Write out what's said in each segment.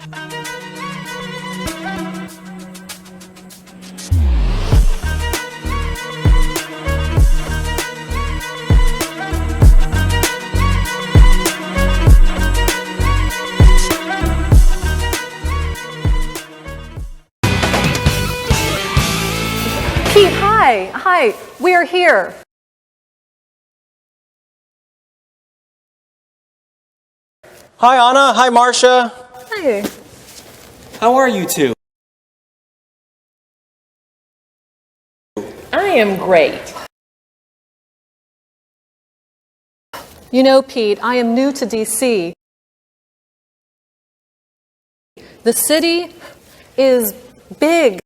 Pete, hi. Hi, we're here. Hi, Anna. Hi, Marcia. Hi. How are you two? I am great. You know, Pete, I am new to DC. The city is big.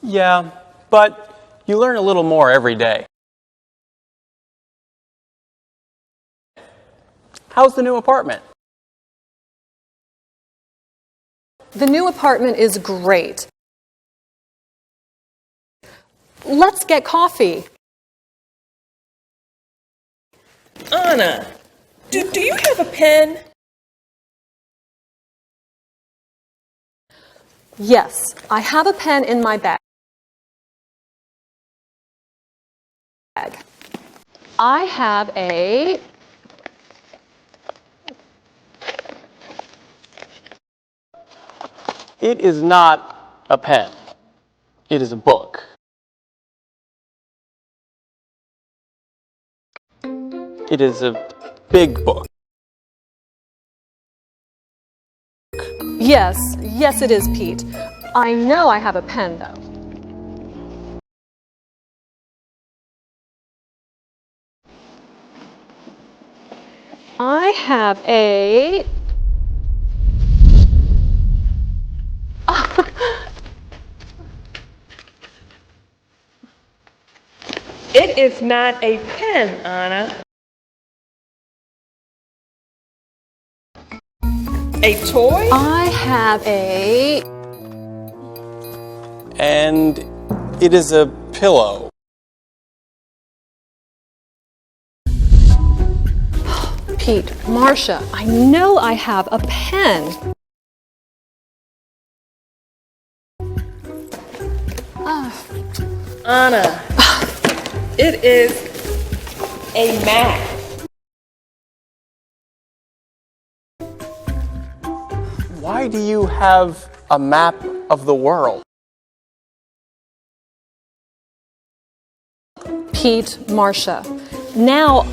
Yeah, but you learn a little more every day. How's the new apartment? The new apartment is great. Let's get coffee. Anna, do you have a pen? Yes, I have a pen in my bag. I have a... It is not a pen. It is a book. It is a big book. Yes, it is, Pete. I know I have a pen, though. I have a... It is not a pen, Anna. A toy? I have a... And it is a pillow. Pete, Marcia, I know I have a pen. Anna, it is a map. Why do you have a map of the world? Pete, Marcia, now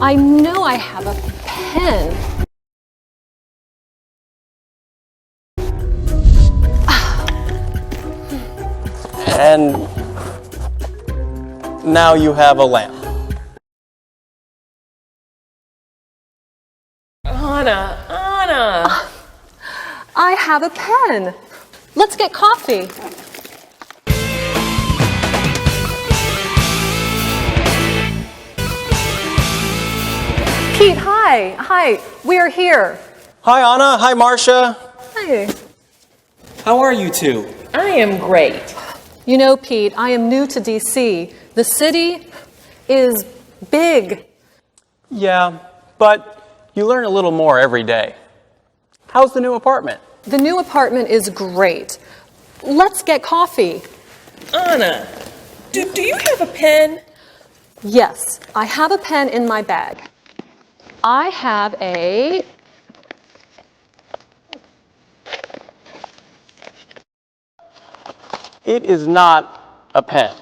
I know I have a pen. And now you have a lamp. Anna. I have a pen. Let's get coffee. Pete, hi. Hi, we're here. Hi, Anna. Hi, Marcia. Hi. How are you two? I am great. You know, Pete, I am new to DC. The city is big. Yeah, but you learn a little more every day. How's the new apartment? The new apartment is great. Let's get coffee. Anna, do you have a pen? Yes, I have a pen in my bag. I have a... It is not a pen.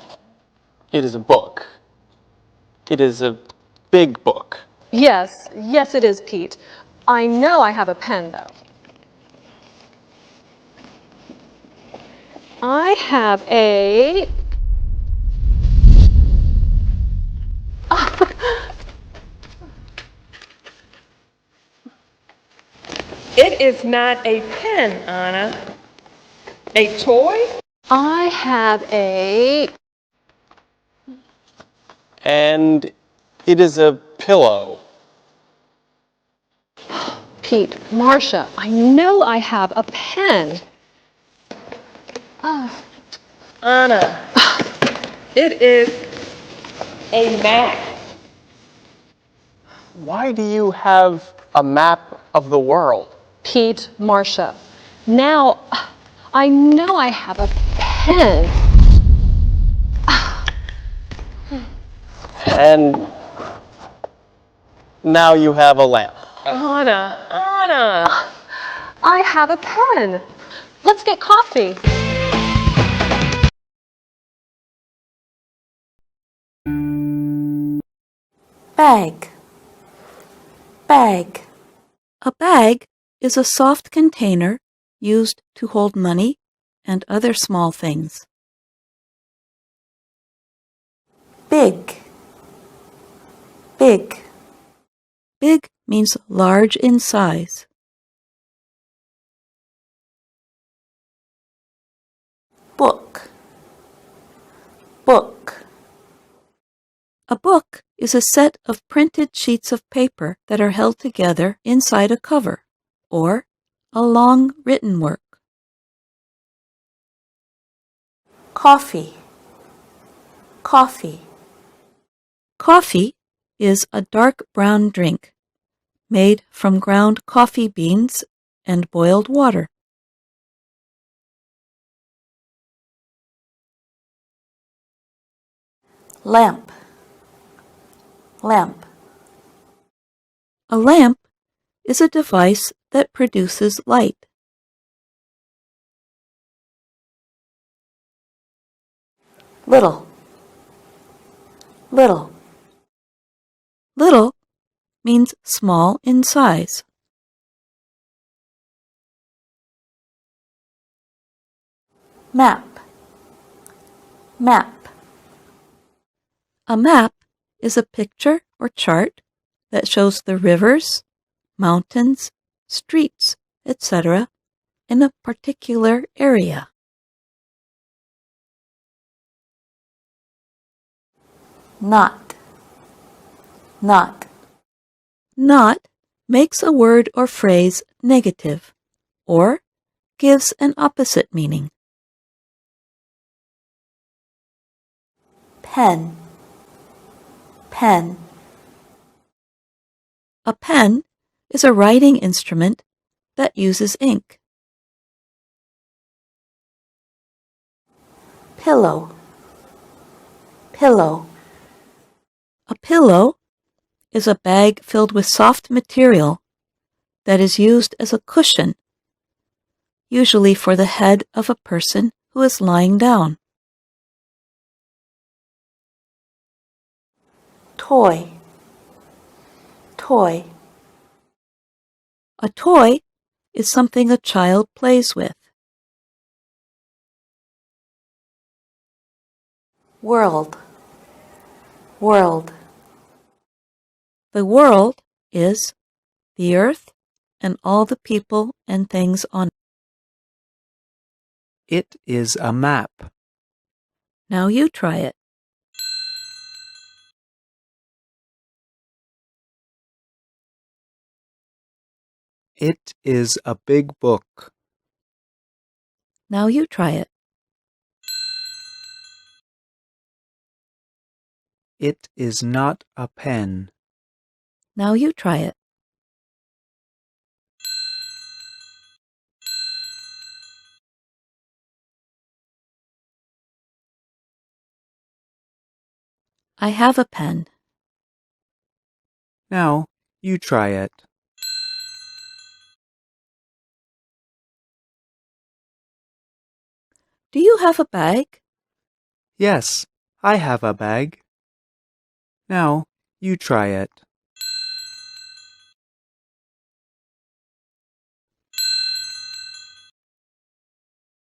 It is a book. It is a big book. Yes, it is, Pete. I know I have a pen, though. I have a... It is not a pen, Anna. A toy? I have a... And it is a pillow. Pete, Marcia, I know I have a pen. Anna, it is a map. Why do you have A map of the world. Pete, Marcia. Now, I know I have a pen. And now you have a lamp. Anna. I have a pen. Let's get coffee. Bag. Bag. A bag is a soft container used to hold money and other small things. Big. Big. Big means large in size. Book. Book. A book is a set of printed sheets of paper that are held together inside a cover, or a long written work. Coffee. Coffee. Coffee is a dark brown drink made from ground coffee beans and boiled water. Lamp. Lamp. A lamp is a device that produces light. Little. Little. Little means small in size. Map. Map. A map is a picture or chart that shows the rivers, mountains, streets, etc. in a particular area. Not. Not. Not makes a word or phrase negative or gives an opposite meaning. Pen. Pen. A pen is a writing instrument that uses ink. Pillow. Pillow. A pillow is a bag filled with soft material that is used as a cushion, usually for the head of a person who is lying down. Toy. Toy. A toy is something a child plays with. World. World. The world is the earth and all the people and things on it. It is a map. Now you try it. It is a big book. Now you try it. It is not a pen. Now you try it. I have a pen. Now you try it. Do you have a bag? Yes, I have a bag. Now you try it.